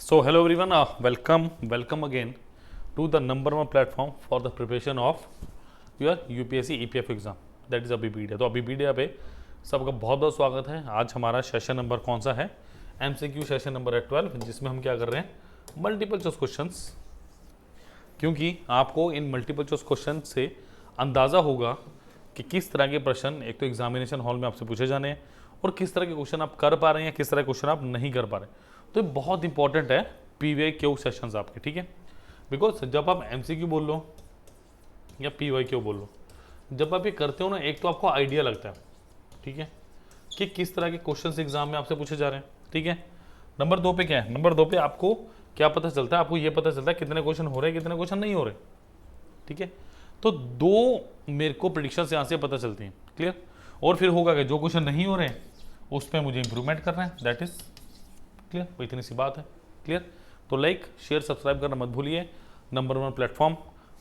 So hello everyone, welcome again to the number one platform for the preparation of your UPSC EPF exam, that is Abhipedia. तो अबीपीडिया पे सबका बहुत बहुत स्वागत है। आज हमारा सेशन नंबर कौन सा है? MCQ सेशन नंबर है 12, जिसमें हम क्या कर रहे हैं, मल्टीपल चॉइस क्वेश्चंस। क्योंकि आपको इन मल्टीपल चॉइस क्वेश्चन से अंदाज़ा होगा कि किस तरह के प्रश्न एक तो एग्जामिनेशन हॉल में आपसे पूछे जाने हैं और किस तरह के क्वेश्चन आप कर पा रहे हैं या किस तरह के क्वेश्चन आप नहीं कर पा रहे। तो ये बहुत इंपॉर्टेंट है PYQ सेशंस आपके, ठीक है। बिकॉज जब आप MCQ बोल लो या PYQ बोल लो, जब आप ये करते हो ना, एक तो आपको आइडिया लगता है, ठीक है, कि किस तरह के क्वेश्चन एग्जाम में आपसे पूछे जा रहे हैं, ठीक है। नंबर 2 पे क्या है? नंबर 2 पे आपको क्या पता चलता है? आपको ये पता चलता है कितने क्वेश्चन हो रहे हैं, कितने क्वेश्चन नहीं हो रहे, ठीक है। तो दो मेरे को प्रिडिक्शंस यहाँ से पता चलती हैं, क्लियर। और फिर होगा कि जो क्वेश्चन नहीं हो रहे हैं उस पर मुझे इंप्रूवमेंट करना है, दैट इज क्लियर। वो इतनी सी बात है, क्लियर। तो लाइक शेयर सब्सक्राइब करना मत भूलिए। Number one platform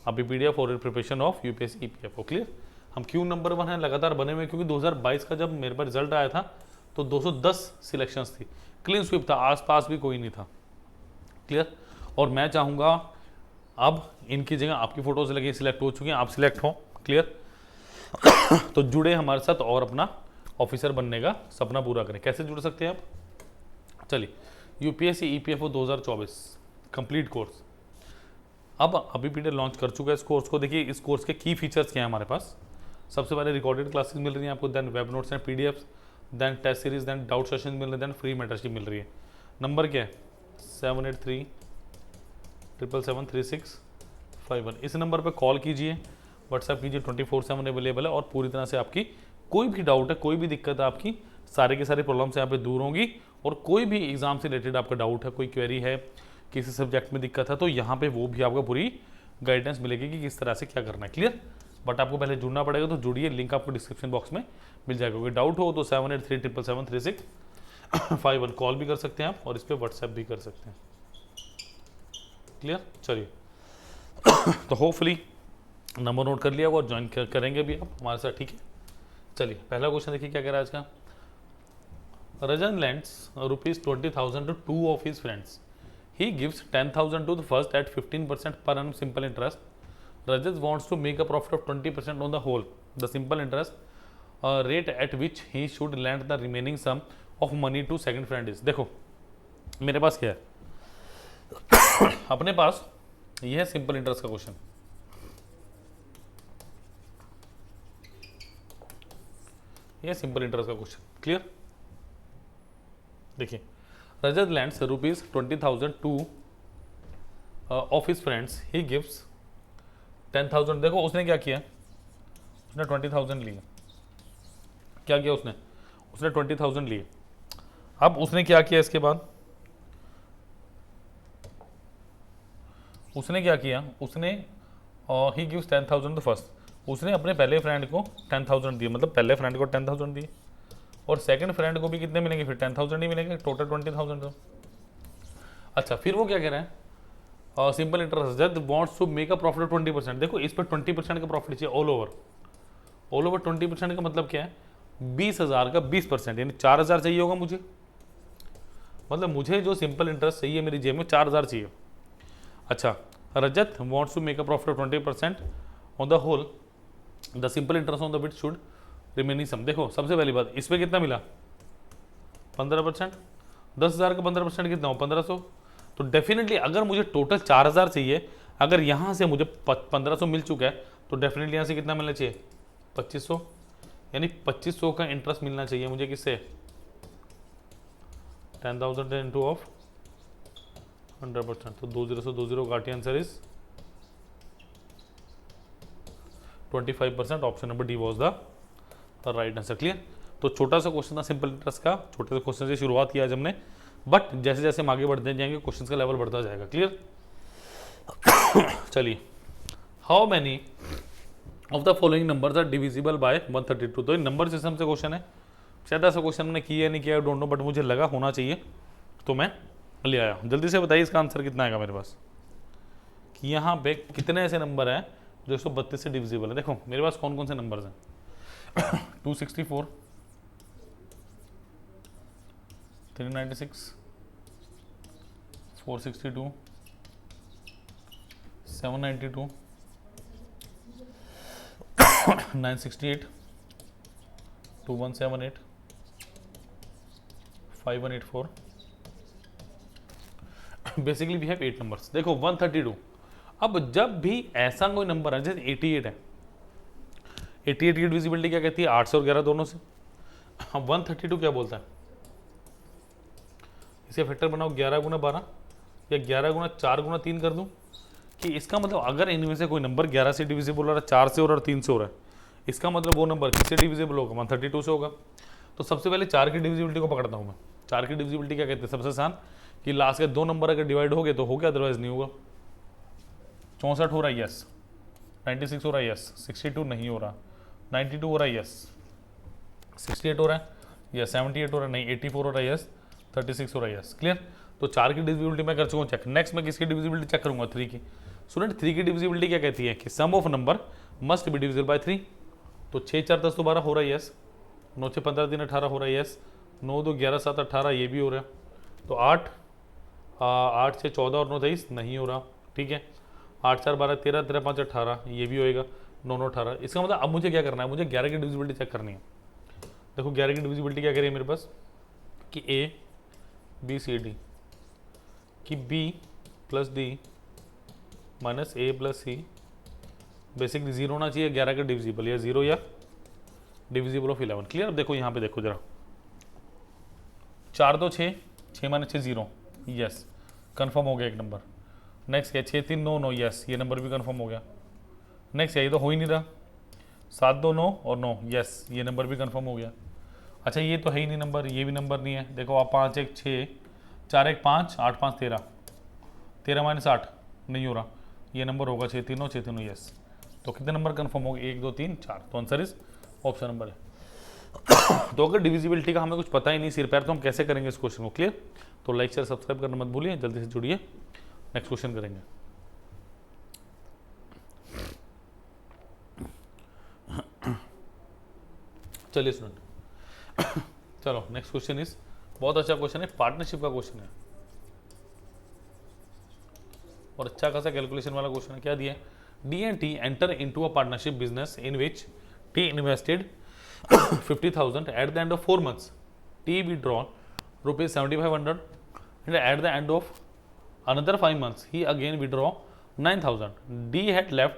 Abhipedia for preparation of UPSC EPF, clear. हम क्यों नंबर वन है लगातार बने हुए? क्योंकि 2022 का जब मेरे पास रिजल्ट आया था तो 210 सिलेक्शंस थी, क्लीन स्वीप था, आसपास भी कोई नहीं था, क्लियर। और मैं चाहूँगा अब इनकी जगह आपकी फोटोज लगी, सिलेक्ट हो चुकी हैं, आप सिलेक्ट हो, क्लियर। तो जुड़े हमारे साथ और अपना ऑफिसर बनने का सपना पूरा करें। कैसे जुड़ सकते हैं आप? चलिए, UPSC EPF 2024 कंप्लीट कोर्स अब अबीपीडिया लॉन्च कर चुका है। इस कोर्स को देखिए, इस कोर्स के की फीचर्स क्या हैं हमारे पास। सबसे पहले रिकॉर्डेड क्लासेस मिल रही हैं आपको, then web notes and PDFs, then test series, then doubt session मिल रहे हैं, देन फ्री मेंटरशिप मिल रही है। नंबर क्या है? 7837773651। इस नंबर पर कॉल कीजिए, व्हाट्सएप कीजिए, 24/7 अवेलेबल है। और पूरी तरह से आपकी कोई भी डाउट है, कोई भी दिक्कत है, आपकी सारे के सारे प्रॉब्लम्स यहाँ पे दूर होंगी। और कोई भी एग्जाम से रिलेटेड आपका डाउट है, कोई क्वेरी है, किसी सब्जेक्ट में दिक्कत है, तो यहाँ पे वो भी आपको पूरी गाइडेंस मिलेगी कि किस तरह से क्या करना है, क्लियर। बट आपको पहले जुड़ना पड़ेगा, तो जुड़िए, लिंक आपको डिस्क्रिप्शन बॉक्स में मिल जाएगा। कोई डाउट हो तो 7837773651 कॉल भी कर सकते हैं आप, और इस पर व्हाट्सएप भी कर सकते हैं, क्लियर। चलिए, तो होपफुली नंबर नोट कर लिया और ज्वाइन करेंगे भी आप हमारे साथ, ठीक है। चलिए, पहला क्वेश्चन देखिए क्या कह रहा है आज का। Rajan lends ₹20,000 to two of his friends. He gives 10,000 to the first at 15% per annum simple interest. Rajat wants to make a profit of 20% on the whole. The simple interest rate at which he should lend the remaining sum of money to second friend is. देखो मेरे पास क्या है, अपने पास यह है simple interest का क्वेश्चन। यह सिंपल इंटरेस्ट का क्वेश्चन, क्लियर। देखिए, Rajat lends ₹20,000 to of his friends, he gives 10,000। देखो उसने क्या किया, उसने 20,000 लिए। क्या किया उसने? उसने 20,000 लिए। अब उसने क्या किया इसके बाद? उसने क्या किया? उसने ही गिव्स 10,000 तो फर्स्ट, उसने अपने पहले फ्रेंड को 10,000 दिए, मतलब पहले फ्रेंड को 10,000 दिए, और सेकंड फ्रेंड को भी कितने मिलेंगे? फिर 10,000 ही मिलेंगे, टोटल 20,000 तो। अच्छा, फिर वो क्या कह रहे हैं? सिंपल इंटरेस्ट जब wants to make a profit of 20%। देखो इस पर 20% का प्रॉफिट चाहिए ऑल ओवर। ऑल ओवर 20% का मतलब क्या है? 20,000 का 20%, यानी 4,000 चाहिए होगा मुझे। मतलब मुझे जो सिंपल इंटरेस्ट चाहिए मेरी जेब में 4,000 चाहिए। अच्छा, Rajat wants to make a profit of 20% on the whole, the simple interest on the bit should remaining sum. देखो सबसे पहली बात, इस पर कितना मिला? 15%। 10,000 का 15% कितना हो? 1,500। तो डेफिनेटली अगर मुझे टोटल 4,000 चाहिए, अगर यहाँ से मुझे 1,500 मिल चुका है, तो डेफिनेटली यहाँ से कितना मिलना चाहिए? 2,500। यानी 2,500 का इंटरेस्ट मिलना चाहिए मुझे। किससे? 10,000 इंटू ऑफ 100%, तो 20 से 20 काटिए, answer is 25%। Option number D was the right answer, clear. तो छोटा सा क्वेश्चन था सिंपल इंटरेस्ट का, छोटे से क्वेश्चन से शुरुआत किया आज हमने, बट जैसे जैसे हम आगे बढ़ते जाएंगे क्वेश्चन का लेवल बढ़ता जाएगा, क्लियर। चलिए, how many of the following numbers are divisible by 132। तो नंबर सिस्टम से क्वेश्चन है, शायद ऐसा क्वेश्चन मैंने किया नहीं किया, डोंट नो, बट मुझे लगा होना चाहिए तो मैं ले आया। जल्दी से बताइए इसका आंसर कितना आएगा मेरे पास, कि यहाँ पे कितने ऐसे नंबर हैं जो 132 से डिविजिबल है। देखो मेरे पास कौन कौन से नंबर्स हैं, 264, 396, 462, 792, 968, 2178, 5184. Basically we have 8 numbers. देखो 132. अब जब भी ऐसा कोई नंबर है जैसे 88 है, 88 की डिविजिबिलिटी क्या कहती है? 8 से और 11 दोनों से. 132 क्या बोलता है? इसे फैक्टर बनाओ 11 गुना 12 या 11 गुना 4 गुना 3 कर दूं, कि इसका मतलब अगर इनमें से कोई नंबर 11 से डिविजिबल हो रहा है, 4 से हो रहा है और 3 से हो रहा है, इसका मतलब वो नंबर किससे डिविजिबल होगा? 132 से होगा. तो सबसे पहले 4 की डिविजिबिलिटी को पकड़ता हूँ मैं. 4 की डिविजिबिलिटी क्या कहते हैं? सबसे आसान कि लास्ट के 2 नंबर अगर डिवाइड हो गए तो हो गया, अदरवाइज नहीं होगा. 64 हो रहा है, यस. 96 हो रहा है, यस. 62 नहीं हो रहा. 92 हो रहा है, यस. 68 हो रहा है, यस. 78 हो रहा है, नहीं. 84 हो रहा है, यस. 36 हो रहा है, यस. क्लियर. तो 4 की डिविजिबिलिटी मैं कर चुका हूँ चेक. नेक्स्ट मैं किसकी डिविजिबिलिटी चेक करूंगा? 3 की. स्टूडेंट 3 की डिविजिबिलिटी क्या कहती है? कि sum of number must be divisible by 3. तो 6 4 10 तो 12 हो रहा है, यस. 9 6 15 3 18 हो रहा है, यस. 9 2 11 7 18 ये भी हो रहा है. तो 8 6 14 और 9 23 नहीं हो रहा. ठीक है. 8 4 12 13 13 5 18 ये भी होएगा. 9 9 18. इसका मतलब अब मुझे क्या करना है? मुझे 11 की डिविजिबिलिटी चेक करनी है. देखो 11 की डिविजिबिलिटी क्या करिए मेरे पास कि A B C D कि B plus D minus A plus C basically 0 होना चाहिए 11 का डिविजिबल, या 0 या डिविजिबल ऑफ 11. क्लियर. देखो यहाँ पे देखो जरा. 4 2 6, 6 माइनस 6 0, यस. कन्फर्म हो गया एक नंबर. नेक्स्ट क्या? 6 3 9 9, यस. ये नंबर भी कन्फर्म हो गया. नेक्स्ट ये तो हो ही नहीं रहा. 7 2 9 और 9, यस. ये नंबर भी कन्फर्म हो गया. अच्छा ये तो है ही नहीं नंबर, ये भी नंबर नहीं है. देखो आप 5 1 6, 4 1 5, 8 5 13, 13 माइनस 8 नहीं हो रहा. ये नंबर होगा 6 3 6 3, यस. तो कितने नंबर कन्फर्म हो गए? 1 2 3 4. तो आंसर इज ऑप्शन नंबर है. तो अगर डिविजिबिलिटी का हमें कुछ पता ही नहीं सिर पैर, तो हम कैसे करेंगे इस क्वेश्चन को? क्लियर. तो लाइक शेयर सब्सक्राइब करना मत भूलिए. जल्दी से जुड़िए, नेक्स्ट क्वेश्चन करेंगे. चलिए स्टूडेंट, चलो नेक्स्ट क्वेश्चन इज बहुत अच्छा क्वेश्चन है, पार्टनरशिप का क्वेश्चन है और अच्छा खासा कैलकुलेशन वाला क्वेश्चन है. क्या दिया है? D and T enter into a partnership business in which T invested 50,000 at the end of 4 months. T withdrawn rupees 7,500 and at the end of another 5 months he again withdraw 9,000. D had left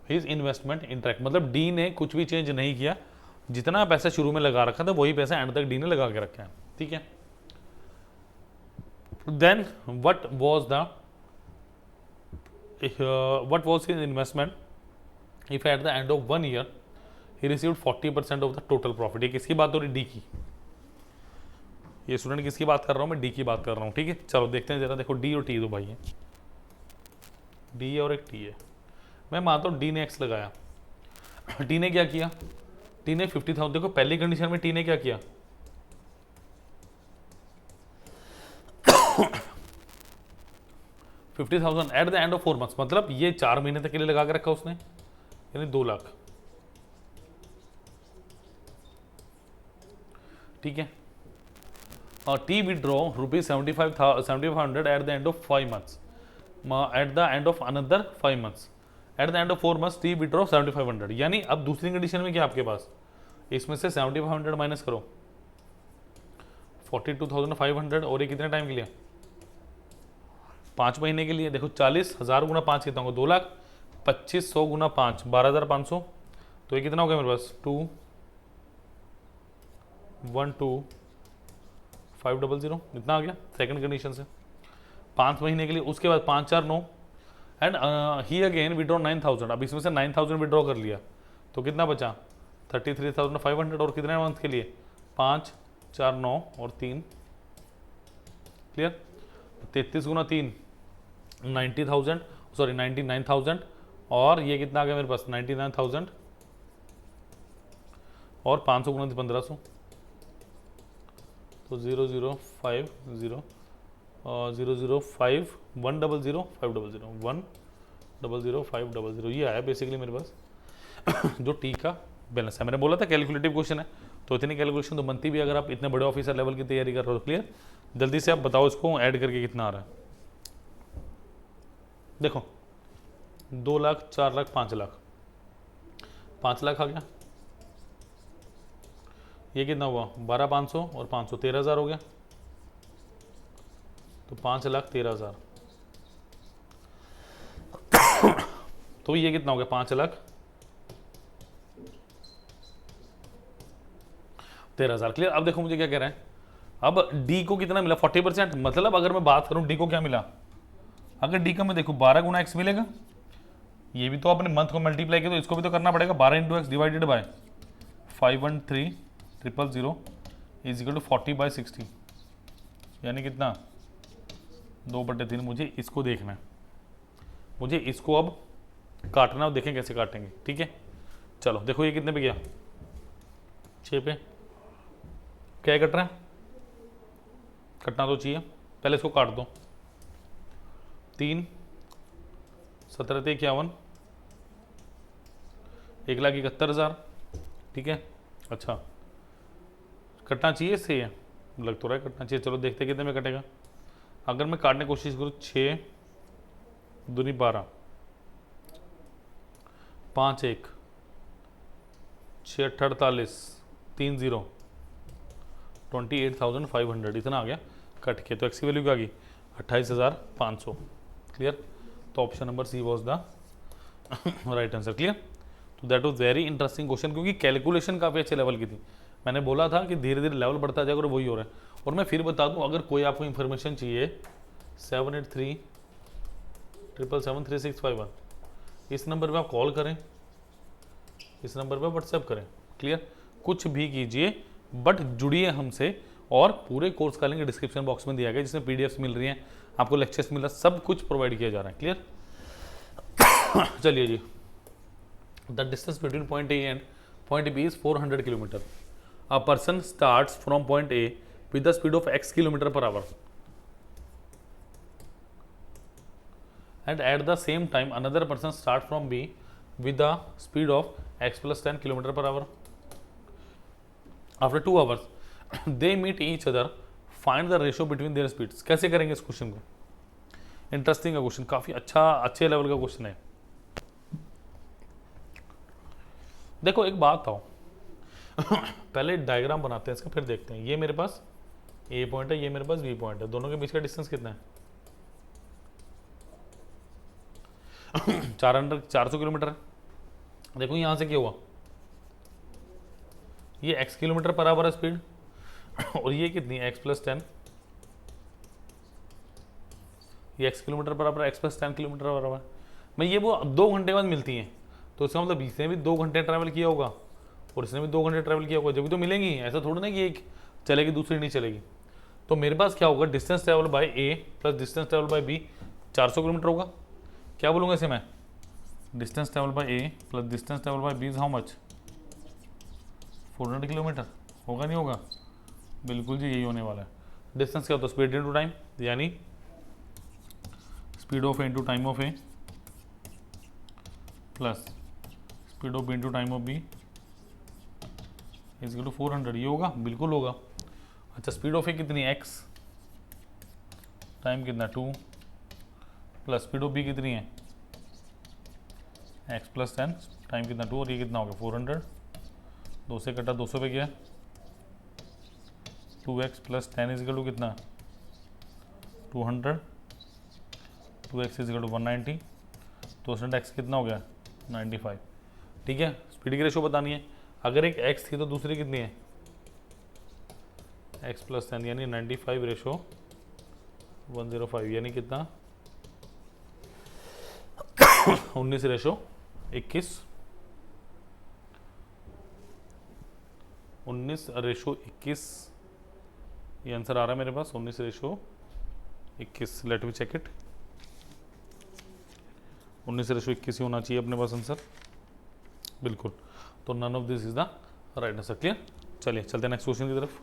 his investment intact. मतलब D ने कुछ भी change नहीं किया, जितना पैसा शुरू में लगा रखा था वही पैसा एंड तक D ने लगा के रखा है. ठीक है. Then what was his investment if at the end of 1 year he received 40% of the total profit. ये किसकी बात हो रही? डी की. ये स्टूडेंट किसकी बात कर रहा हूँ मैं? डी की बात कर रहा हूँ. ठीक है. चलो देखते हैं जरा. देखो डी और टी दो भाई है, डी और एक टी है. मैं मानता हूँ डी ने एक्स लगाया. टी ने क्या किया? टी ने 50,000. देखो पहली कंडीशन में टी ने क्या किया? $50,000 at the end of 4 months. मतलब ये 4 महीने तक के लिए लगा के रखा उसने, यानी 2 लाख. ठीक है. और T withdraw rupees 7,500 at the end of 5 months. At the end of another 5 months. At the end of 4 months T withdraw 7,500. यानी अब दूसरी कंडीशन में क्या आपके पास? इसमें से 7,500 माइनस करो, 42,500. और ये कितने टाइम के लिए? 5 महीने के लिए. देखो 40,000 गुना 5 कितना होगा? 2 लाख. 2500 गुना 5 12,500. तो ये कितना हो गया मेरे पास? 2,1,2,500. इतना आ गया सेकंड कंडीशन से 5 महीने के लिए. उसके बाद 5 4 9 एंड ही अगेन विड्रॉ 9,000. अब इसमें से 9,000 विड्रॉ कर लिया तो कितना बचा? 33,500. और कितने मंथ के लिए? 5 4 9 और 3. क्लियर. 33 गुना 3 90,000, सॉरी 99,000. और ये कितना आ गया मेरे पास? 99,000 और 500 गुना 1,500. तो 0,050 0,005 1,00500 1,00500 ये आया बेसिकली मेरे पास जो टी का बैलेंस है. मैंने बोला था कैलकुलेटिव क्वेश्चन है, तो इतनी कैलकुलेशन तो बनती भी अगर आप इतने बड़े ऑफिसर लेवल की तैयारी कर रहे हो. क्लियर. जल्दी से आप बताओ इसको ऐड करके कितना आ रहा है. देखो 2 लाख, 4 लाख, 5 लाख, 5 लाख आ गया, ये कितना हुआ 12,500 और 500 13,000 हो गया, तो 5,13,000। तो ये कितना हो गया 5,13,000। क्लियर। अब देखो मुझे क्या कह रहे हैं, अब डी को कितना मिला 40%, मतलब अगर मैं बात करूं डी को क्या मिला, अगर डी का मैं देखूं 12 गुना एक्स मिलेगा, ये भी तो अपने मंथ को मल्टीप्लाई किया तो इसको भी तो करना पड़ेगा, 12 into X divided by 513,000 is equal to 40/60, यानी कितना 2/3। मुझे इसको देखना है, मुझे इसको अब काटना, और देखें कैसे काटेंगे। ठीक है, चलो देखो ये कितने पे गया 6 पे, क्या कट रहा है, कटना तो चाहिए, पहले इसको काट दो। 3 17 × 51 1,71,000। ठीक है, अच्छा कटना चाहिए इससे, ये लग तो रहा है कटना चाहिए, चलो देखते कितने में कटेगा। अगर मैं काटने की कोशिश करूँ 6 दूनी 12, 5 1 6 8 48 3 0 28,500 इतना आ गया कट के, तो एक्स की वैल्यू क्या आ गई 28,500। क्लियर, तो option number C was the right answer. Clear, तो that was very interesting question, क्योंकि कैलकुलेशन काफ़ी अच्छे लेवल की थी। मैंने बोला था कि धीरे धीरे लेवल बढ़ता जाएगा और वही हो रहा है। और मैं फिर बता दूं, अगर कोई आपको इन्फॉर्मेशन चाहिए 7837773651 इस नंबर पे आप कॉल करें, इस नंबर पे व्हाट्सएप करें। क्लियर, कुछ भी कीजिए बट जुड़िए हमसे, और पूरे कोर्स का लिंक डिस्क्रिप्शन बॉक्स में दिया गया, जिसमें पीडीएफ्स मिल रही हैं, आपको लेक्चर्स मिल रहा है, सब कुछ प्रोवाइड किया जा रहा है। क्लियर, चलिए जी, the distance between point A and point B is 400 kilometre. A person starts from point A with the speed of x kilometre per hour, and at the same time another person start from B with the speed of x plus 10 km per hour. After 2 hours they meet each other, find the ratio between their speeds। कैसे करेंगे इस question को, interesting है question, काफी अच्छे level का question है। देखो एक बात आओ पहले डायग्राम बनाते हैं इसका, फिर देखते हैं। ये मेरे पास ए पॉइंट है, ये मेरे पास बी पॉइंट है, दोनों के बीच का डिस्टेंस कितना है 400 किलोमीटर है। देखो यहां से क्या हुआ, ये x किलोमीटर पर आवर है स्पीड, और ये कितनी है x प्लस 10, ये x kilometre per our, x plus 10 kilometre per our. मैं ये वो 2 घंटे बाद मिलती हैं, तो इसका मतलब इसने भी 2 घंटे ट्रैवल किया होगा और इसने भी 2 घंटे ट्रैवल किया होगा, जब भी तो मिलेंगी। ऐसा थोड़ा ना कि एक चलेगी दूसरी नहीं चलेगी। तो मेरे पास क्या होगा, distance travel by A plus distance travel by B 400 kilometre होगा। क्या बोलूँगा इसे मैं, distance travel by A plus distance travel by B is how much 400 kilometre. होगा नहीं होगा, बिल्कुल जी यही होने वाला है। डिस्टेंस क्या होता है, स्पीड इनटू टाइम, यानी speed of A into time of A plus speed of B into time of B is equal to 400। ये होगा, बिल्कुल होगा। अच्छा स्पीड ऑफ ए कितनी है x, टाइम कितना 2, प्लस स्पीड ऑफ बी कितनी है x प्लस 10, टाइम कितना 2, और ये कितना हो गया 400। 2 से कटा 200 पे गया, 2x plus 10 is equal to कितना 200, 2x is equal to 190, 200x कितना हो गया 95। ठीक है, स्पीड की रेशो बतानी है। अगर एक x थी तो दूसरी कितनी है x प्लस 10, यानी 95 रेशो 105, यानी कितना 19 रेशो 21, 19 रेशो 21, ये आंसर आ रहा है मेरे पास 19 ratio 21। Let me check it, 19 ratio 21 ही होना चाहिए अपने पास आंसर, बिल्कुल। तो none of this is the right answer. Clear, चलिए चलते हैं नेक्स्ट क्वेश्चन की तरफ।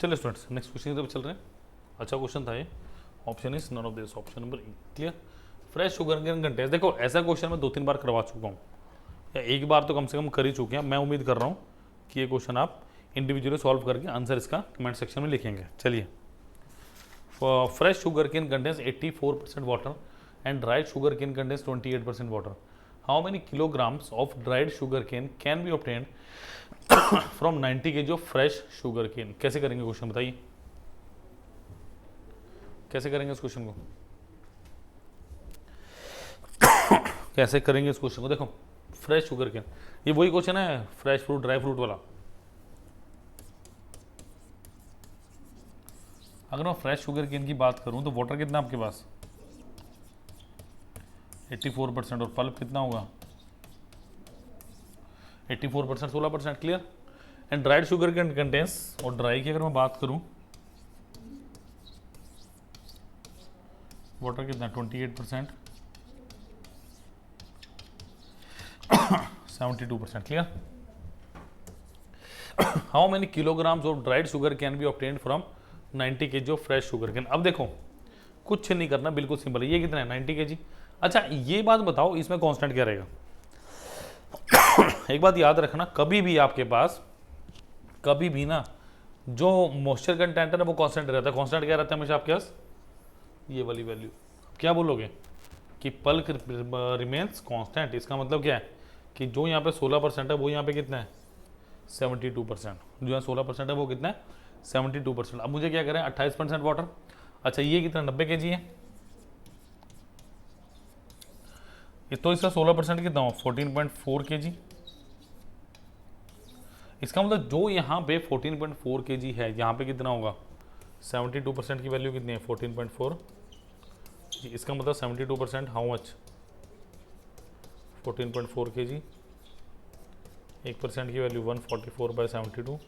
चलिए स्टूडेंट्स नेक्स्ट क्वेश्चन की तरफ चल रहे हैं। अच्छा क्वेश्चन था ये, option is none of this, option number E. Clear, fresh sugar cane contains. देखो ऐसा क्वेश्चन मैं 2-3 बार करवा चुका हूँ, या एक बार तो कम से कम कर ही चुके हैं। मैं उम्मीद कर रहा हूँ कि ये क्वेश्चन आप इंडिविजुअली सॉल्व करके आंसर इसका कमेंट सेक्शन में लिखेंगे। चलिए fresh sugarcane contains 84% water and dried sugarcane contains 28% water. How many kilograms of dried sugarcane can be obtained from 90 kg of fresh sugarcane? कैसे करेंगे क्वेश्चन बताइए, कैसे करेंगे इस क्वेश्चन को, कैसे करेंगे इस क्वेश्चन को? देखो फ्रेश सुगरकेन, ये वही क्वेश्चन है फ्रेश फ्रूट ड्राई फ्रूट वाला। अगर मैं फ्रेश शुगर केन की बात करूं तो वाटर कितना आपके पास 84% और पल्प कितना होगा 84% 16%। Clear. And dried sugar cane contains, और ड्राई की अगर मैं बात करूं वाटर कितना 28%, 72%। Clear. How many kilograms of dried sugar cane be obtained from 90 kg of fresh sugar cane? अब देखो कुछ नहीं करना, बिल्कुल सिंपल है। ये कितना है 90 kg। अच्छा ये बात बताओ इसमें कांस्टेंट क्या रहेगा? एक बात याद रखना, कभी भी आपके पास कभी भी ना जो मॉइस्चर कंटेंट है ना वो कांस्टेंट रहता है। कांस्टेंट क्या रहता है हमेशा आपके पास? ये वाली वैल्यू। क्या बोलोगे कि पल्क रिमेन्स कांस्टेंट, इसका मतलब क्या है कि जो यहाँ पे 16% है वो यहाँ पे कितना है 72%। जो यहाँ 16% है वो कितना है 72%। अब मुझे क्या करें 28% वाटर। अच्छा ये कितना 90 kg है, ये तो इसका 16% कितना हो 14.4 kg। इसका मतलब जो यहाँ पे 14.4 kg है यहाँ पे कितना होगा 72% की वैल्यू कितनी है 14.4। इसका मतलब 72% हाउ मच 14.4 kg। 1% की वैल्यू 144/72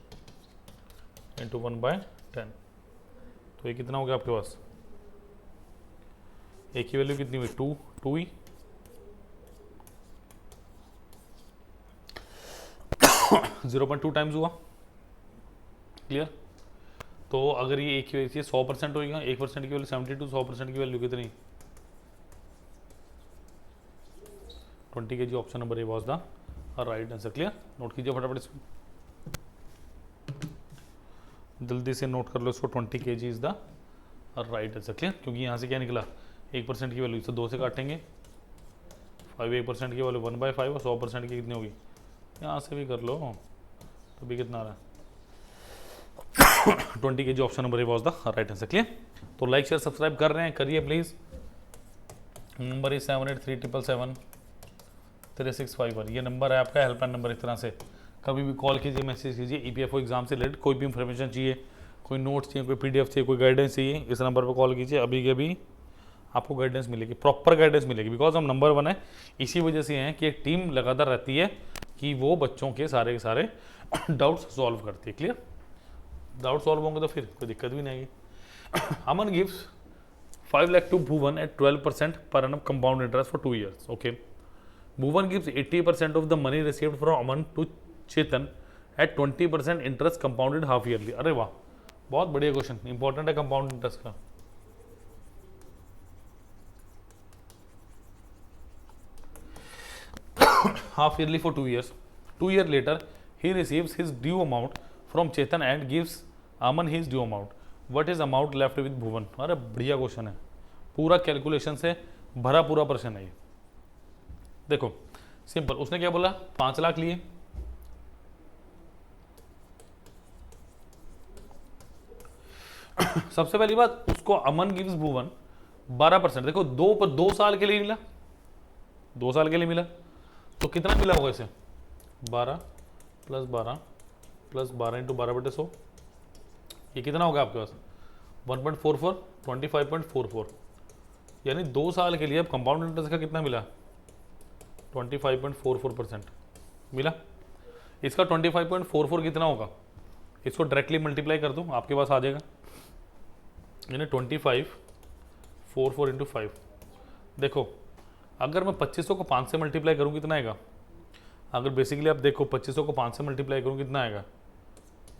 इंटू 1/10। तो ये कितना हो गया आपके पास? एक की वैल्यू कितनी हुई 2 ही। जीरो 0.2 टाइम्स हुआ। क्लियर। तो अगर ये एक की वैल्यू 100% होगा, 1% की वैल्यू 72, 100% की वैल्यू कितनी 20 kg। Option number A was the right answer. Clear. Note कीजिए फटाफट इसको, जल्दी से नोट कर लो इसको। 20 kg is the right answer. Clear. क्योंकि यहाँ से क्या निकला 1% की वैल्यू, इसे 2 से काटेंगे 5, 1% की वैल्यू 1/5 और 100% की कितनी होगी, यहाँ से भी कर लो तो भी कितना आ रहा है 20 kg। Option number A was the right answer. Clear. तो लाइक शेयर सब्सक्राइब कर रहे हैं, करिए प्लीज। Number is 7837773651। ये नंबर है आपका हेल्पलाइन नंबर। एक तरह से कभी भी कॉल कीजिए, मैसेज कीजिए। ईपीएफओ एग्जाम से रिलेटेड कोई भी इंफॉर्मेशन चाहिए, कोई नोट्स चाहिए, कोई पीडीएफ चाहिए, कोई गाइडेंस चाहिए, इस नंबर पर कॉल कीजिए। अभी के अभी आपको गाइडेंस मिलेगी, प्रॉपर गाइडेंस मिलेगी। बिकॉज हम नंबर 1 है, इसी वजह से हैं कि एक टीम लगातार रहती है कि वो बच्चों के सारे डाउट्स सॉल्व करती है। क्लियर। डाउट सॉल्व होंगे तो फिर कोई दिक्कत भी नहीं आएगी। अमन gives 5 lakh to Bhuvan at 12% per annum compound interest for 2 years. Okay. Bhuvan gives 80% of the money received from Aman to Chetan at 20% interest compounded half yearly. अरे वाह, बहुत बढ़िया क्वेश्चन, इंपॉर्टेंट है कंपाउंड इंटरेस्ट का। half yearly for 2 years. 2 years later, he receives his due amount from Chetan and gives Aman his due amount. What is amount left with Bhuvan? अरे बढ़िया question है, पूरा कैलकुलेशन से भरा पूरा प्रश्न है ये। देखो सिंपल, उसने क्या बोला 5 लाख लिए, सबसे पहली बात उसको अमन गिव्स भुवन 12%। देखो 2 साल के लिए मिला, 2 साल के लिए मिला तो कितना मिला होगा इसे 12 + 12 + 12 × 12/100। ये कितना होगा आपके पास 1.44 25.44। यानी 2 साल के लिए अब कंपाउंड इंटरेस्ट का कितना मिला 25.44% मिला। इसका 25.44 कितना होगा, इसको डायरेक्टली मल्टीप्लाई कर दूं आपके पास आ जाएगा, यानी 25.44 × 5। देखो अगर मैं 2500 को 5 से मल्टीप्लाई करूँ कितना आएगा, अगर बेसिकली आप देखो 2500 को 5 से मल्टीप्लाई करूँ कितना आएगा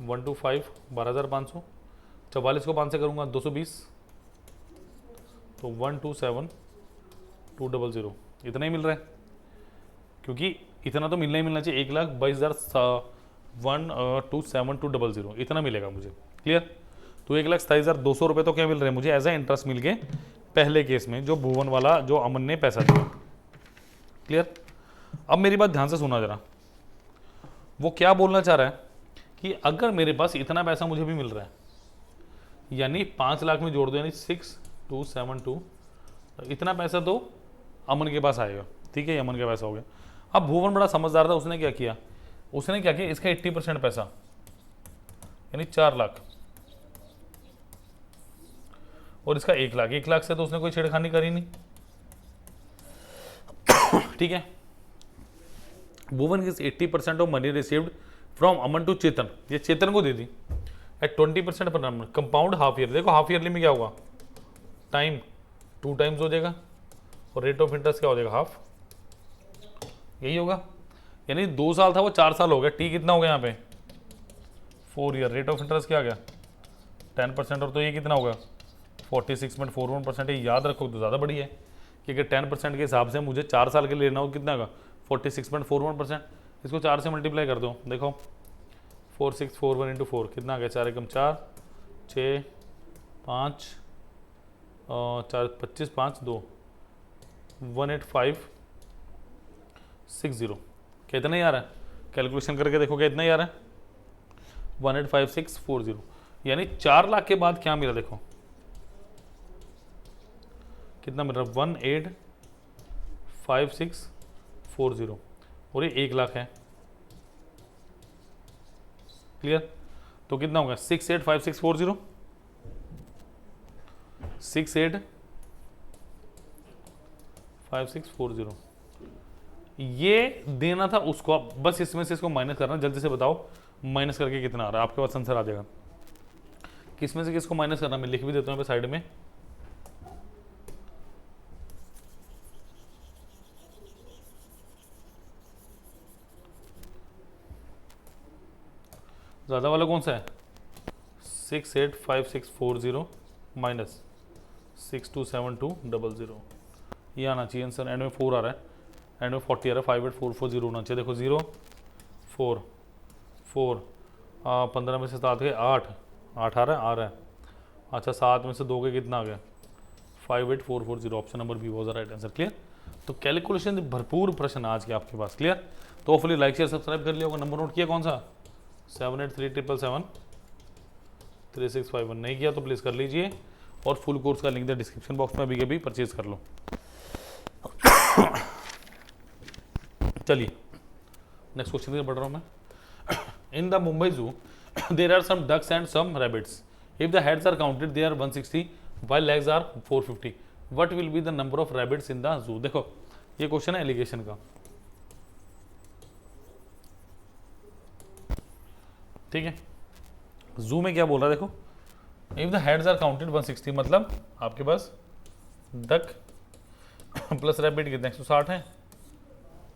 125 12,500। 44 को 5 से करूँगा 220, तो 127,200 इतना ही मिल रहा है। क्योंकि इतना तो मिलना ही मिलना चाहिए, 1,22,127,200 इतना मिलेगा मुझे। क्लियर। तो 1,27,200 रुपये तो क्या मिल रहे हैं मुझे एज ए इंटरेस्ट मिल गए पहले केस में, जो भुवन वाला जो अमन ने पैसा दिया। क्लियर। अब मेरी बात ध्यान से सुना जरा, वो क्या बोलना चाह रहा है कि अगर मेरे पास इतना पैसा मुझे भी मिल रहा है, यानी 5 लाख में जोड़ दो, यानी 6272, इतना पैसा तो अमन के पास आएगा। ठीक है, ये अमन का पैसा हो गया। अब भुवन बड़ा समझदार था, उसने क्या किया, इसका 80% पैसा यानी 4 लाख और इसका 1 लाख, 1 लाख से तो उसने कोई छेड़खानी करी नहीं। ठीक है, Bhuvan is 80% of money received from Aman to Chetan, ये चेतन को दे दी एट 20% पर annum, कंपाउंड हाफ ईयर। देखो हाफ ईयरली में क्या होगा, टाइम 2 टाइम्स हो जाएगा और रेट ऑफ इंटरेस्ट क्या हो जाएगा, हाफ, यही होगा। यानी 2 साल था वो 4 साल हो गया। टी कितना हो गया यहाँ पे, 4 ईयर। रेट ऑफ इंटरेस्ट क्या आ गया, 10%, और तो ये कितना होगा 46.41%। ये याद रखो तो ज़्यादा बढ़िया है कि अगर 10% के हिसाब से मुझे 4 साल के लिए लेना हो, कितना होगा 46.41%। इसको 4 से मल्टीप्लाई कर दो, देखो 4641 इंटू 4 कितना आ गया, 4 एकम 4, 6 5 4 25 5 2 18560। कितना ही आ रहा है, कैलकुलेशन करके देखो क्या इतना ही आ रहा है, 185,640। यानी 4 लाख के बाद क्या मिला, देखो कितना मिल रहा है, 185,640 और ये 1 लाख है। क्लियर। तो कितना होगा 685640, 685640 ये देना था उसको। बस इसमें से इसको माइनस करना, जल्दी से बताओ माइनस करके कितना आ रहा है, आपके पास आंसर आ जाएगा। किसमें से किसको माइनस करना, मैं लिख भी देता हूँ साइड में। ज़्यादा वाला कौन सा है, 685640 माइनस 627200, ये आना चाहिए आंसर। एंड में 4 आ रहा है, एंड में 40 आ रहा है, 58440 होना चाहिए। देखो 0 4 4 15 में से 7 गए 8 8 आ रहा है। अच्छा 7 में से 2 के कितना आ गया, 58440। Option number B was the right answer. Clear. तो कैलकुलेशन भरपूर प्रश्न आज के आपके पास। क्लियर। तो होपफुली लाइक शेयर सब्सक्राइब कर लिया होगा। नंबर नोट किया कौन सा, 7837773651। नहीं किया तो प्लीज़ कर लीजिए, और फुल कोर्स का लिंक डिस्क्रिप्शन बॉक्स में अभी कभी परचेज कर लो। चलिए नेक्स्ट क्वेश्चन की बढ़ रहा हूँ मैं। इन the Mumbai zoo there are some ducks and some rabbits, if the heads are counted they are 160 while legs are 450, what will be the number of rabbits in the zoo। देखो ये question है allegation का। ठीक है, जू में क्या बोल रहा है, देखो if the heads are counted 160, मतलब आपके पास डक प्लस रैबिट कितने 160 है।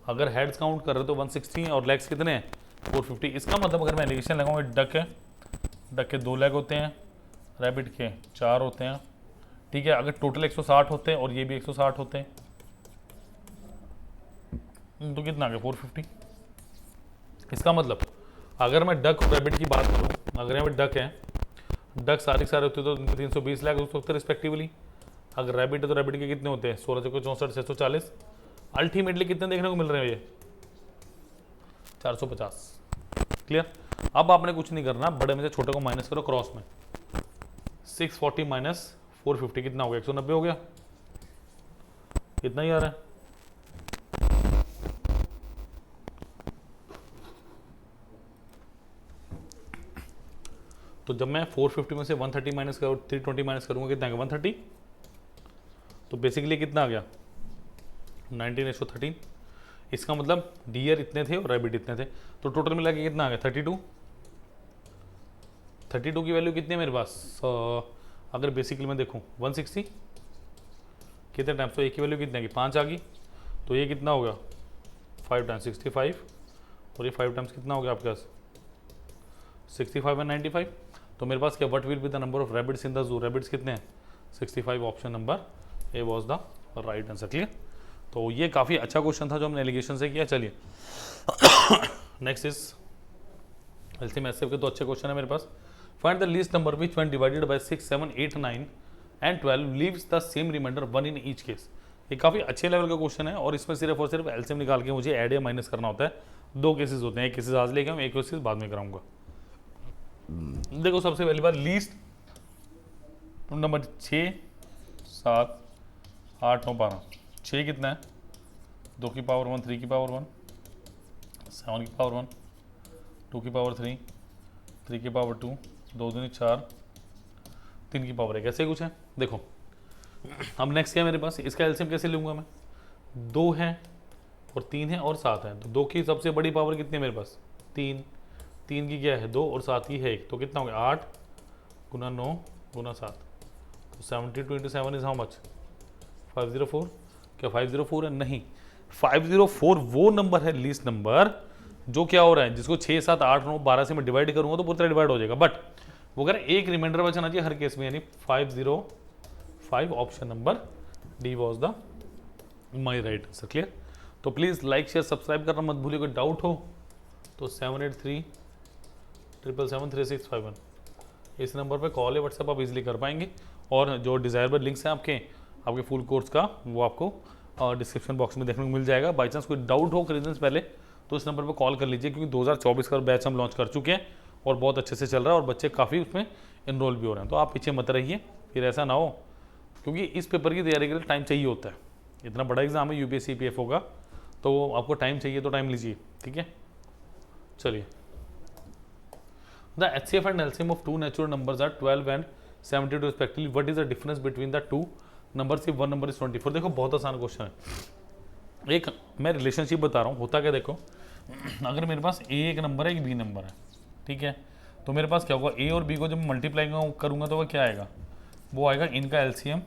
अगर हेड्स काउंट कर रहे तो 160 और लेग्स कितने हैं 450। इसका मतलब अगर मैं एलिगेशन लगाऊंगा, डक के 2 लेग होते हैं, रैबिट के 4 होते हैं। ठीक है, अगर टोटल 160 होते हैं और ये भी 160 होते हैं तो कितना आ गया 450। इसका मतलब अगर मैं डक और रैबिट की बात करूं, अगर यहाँ पे डक है, डक सारे होते तो 320 लाख उस वक्त रिस्पेक्टिवली। अगर रैबिट है तो रैबिट के कितने होते हैं 16 64 640। अल्टीमेटली कितने देखने को मिल रहे हैं ये 450। क्लियर। अब आपने कुछ नहीं करना, बड़े में से छोटे को माइनस करो क्रॉस में। 640 माइनस 450 कितना हो गया 190 हो गया, कितना ही आ रहा है। तो जब मैं 450 में से 130 माइनस करूँ 320 माइनस करूँगा कितना आएगा 130। तो बेसिकली कितना आ गया 19:13। इसका मतलब डियर इतने थे और रैबिट इतने थे, तो टोटल मिला के कितना आ गया 32। 32 की वैल्यू कितनी है मेरे पास, अगर बेसिकली मैं देखूँ 160 कितने टाइम्स, तो एक की वैल्यू कितनी आएगी 5 आ गई। तो ये कितना होगा 5 टाइम्स 65, और ये 5 टाइम्स कितना हो गया आपके पास 65 एंड 95। तो मेरे पास क्या what will be the number of rabbits in the zoo, rabbits कितने हैं 65। Option number A was the right answer. Clear. तो ये काफ़ी अच्छा क्वेश्चन था जो हमने एलिगेशन से किया। चलिए नेक्स्ट इज एलसीएम एचसीएफ के तो अच्छे क्वेश्चन है मेरे पास, find the least number which when divided by 6, 7, 8, 9 and 12 leaves the same reminder 1 in each case. ये काफ़ी अच्छे लेवल का क्वेश्चन है और इसमें सिर्फ और सिर्फ एलसीएम निकाल के मुझे ऐड या माइनस करना होता है। 2 केसेस होते हैं, एक केसेस आज लेके आऊँ, एक केसेस बाद में कराऊंगा। देखो सबसे पहली बार लीस्ट नंबर 6, 7, 8, 9, 12। 6 कितना है? 2 की पावर 1, 3 की पावर 1, 7 की पावर 1, 2 की पावर 3, 3 की पावर 2, 2 दूनी 4, 3 की पावर 1, ऐसे कुछ है। देखो अब नेक्स्ट क्या है मेरे पास, इसका एलसीएम कैसे लूँगा मैं? 2 है और 3 है और 7 है, तो 2 की सबसे बड़ी पावर कितनी है मेरे पास? 3। 3 की क्या है? 2 और 7 की है 1, तो कितना हो गया? 8 गुना 9 गुना 7, तो 72 × 7 इज हाउ मच? 504। क्या 504 है? नहीं, 504 वो नंबर है लीस्ट नंबर जो क्या हो रहा है, जिसको 6, 7, 8, 9, 12 से मैं डिवाइड करूंगा तो पूरी तरह डिवाइड हो जाएगा, बट वो अगर एक रिमाइंडर बचना चाहिए हर केस में, यानी 505। Option number D was the my right answer. Clear? तो प्लीज़ लाइक शेयर सब्सक्राइब करना मत भूलिए। कोई डाउट हो तो 7837773651 इस नंबर पे कॉल है, व्हाट्सएप आप इजीली कर पाएंगे। और जो डिजायरेबल लिंक्स हैं आपके फुल कोर्स का, वो आपको डिस्क्रिप्शन बॉक्स में देखने को मिल जाएगा। बाई चांस कोई डाउट हो खरीदने से पहले तो इस नंबर पर कॉल कर लीजिए, क्योंकि 2024 का बैच हम लॉन्च कर चुके हैं और बहुत अच्छे से चल रहा है और बच्चे काफ़ी उसमें इनरोल भी हो रहे हैं। तो आप पीछे मत रहिए, फिर ऐसा ना हो, क्योंकि इस पेपर की तैयारी के लिए टाइम चाहिए होता है। इतना बड़ा एग्जाम है यूपीएससी पीएफओ का, तो आपको टाइम चाहिए, तो टाइम लीजिए। ठीक है, चलिए। The HCF and LCM of 2 natural numbers are 12 and 72 respectively. What is the difference between the 2 numbers if one number is 24? देखो बहुत आसान क्वेश्चन है। एक मैं रिलेशनशिप बता रहा हूँ, होता क्या देखो, अगर मेरे पास ए एक नंबर है, एक बी नंबर है, ठीक है, तो मेरे पास क्या होगा, ए और बी को जब मल्टीप्लाई करूंगा तो वह क्या आएगा? वो आएगा इनका एलसीएम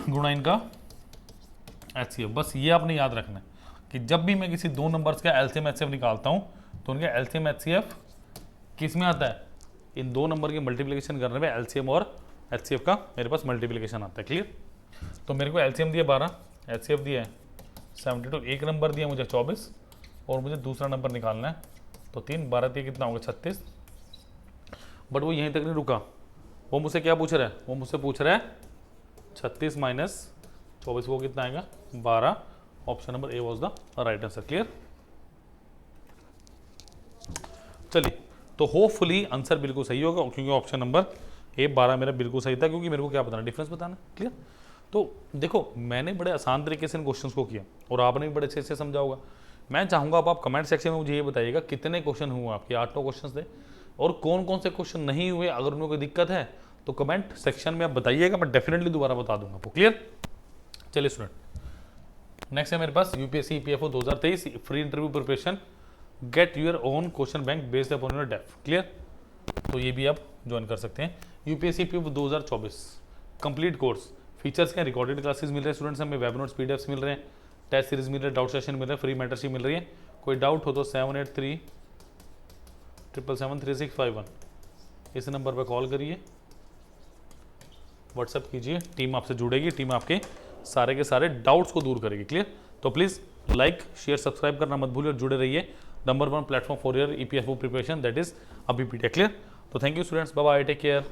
गुणा इनका एचसीएफ। बस ये आपने याद रखना है कि जब भी मैं किसी दो नंबर्स का एलसीएम एचसीएफ निकालता हूँ तो उनका एलसीएम एचसीएफ किस में आता है? इन दो नंबर की मल्टीप्लिकेशन करने में एलसीएम और एचसीएफ का मेरे पास मल्टीप्लिकेशन आता है। क्लियर? तो मेरे को एलसीएम दिया 12, एचसीएफ दिया है 72, एक नंबर दिया मुझे 24 और मुझे दूसरा नंबर निकालना है, तो 3 12 दिए कितना होगा? 36। बट वो यहीं तक नहीं रुका, वो मुझसे क्या पूछ रहा है? वो मुझसे पूछ रहा है 36 माइनस 24, वो कितना आएगा? 12। Option number A was the right answer. Clear? चलिए, तो होपफुली आंसर बिल्कुल सही होगा, क्योंकि ऑप्शन नंबर ए 12 मेरा बिल्कुल सही था, क्योंकि मेरे को क्या बताना, डिफरेंस बताना। क्लियर? तो देखो मैंने बड़े आसान तरीके से इन क्वेश्चंस को किया और आपने भी बड़े अच्छे से समझा होगा। मैं चाहूँगा अब आप कमेंट सेक्शन में मुझे ये बताइएगा कितने क्वेश्चन हुए आपके। 8 क्वेश्चन थे और कौन कौन से क्वेश्चन नहीं हुए। अगर उनमें कोई दिक्कत है तो कमेंट सेक्शन में आप बताइएगा, मैं डेफिनेटली दोबारा बता दूंगा आपको। क्लियर? चलिए स्टूडेंट, नेक्स्ट है मेरे पास UPSC EPFO 2023 free interview preparation, get your own question bank based upon your डेफ। क्लियर? तो ये भी आप ज्वाइन कर सकते हैं। UPSC EPFO 2024 complete course, features के रिकॉर्डेड क्लासेस मिल रहे हैं स्टूडेंट्स, हमें वेब नोट्स पीडीएफ्स मिल रहे हैं, टेस्ट सीरीज मिल रहे हैं, डाउट सेशन मिल रहे हैं, फ्री मेंटरशिप मिल रही है। कोई डाउट हो तो 7837773651 इस नंबर पर कॉल करिए, व्हाट्सएप कीजिए, टीम आपसे जुड़ेगी, टीम आपके सारे के सारे डाउट्स को दूर करेगी। क्लियर? तो प्लीज़ लाइक शेयर सब्सक्राइब करना मत भूलिए और जुड़े रहिए। नंबर 1 platform for your EPFO preparation, that is Abhipedia. Clear? तो thank you students, bye bye, take care.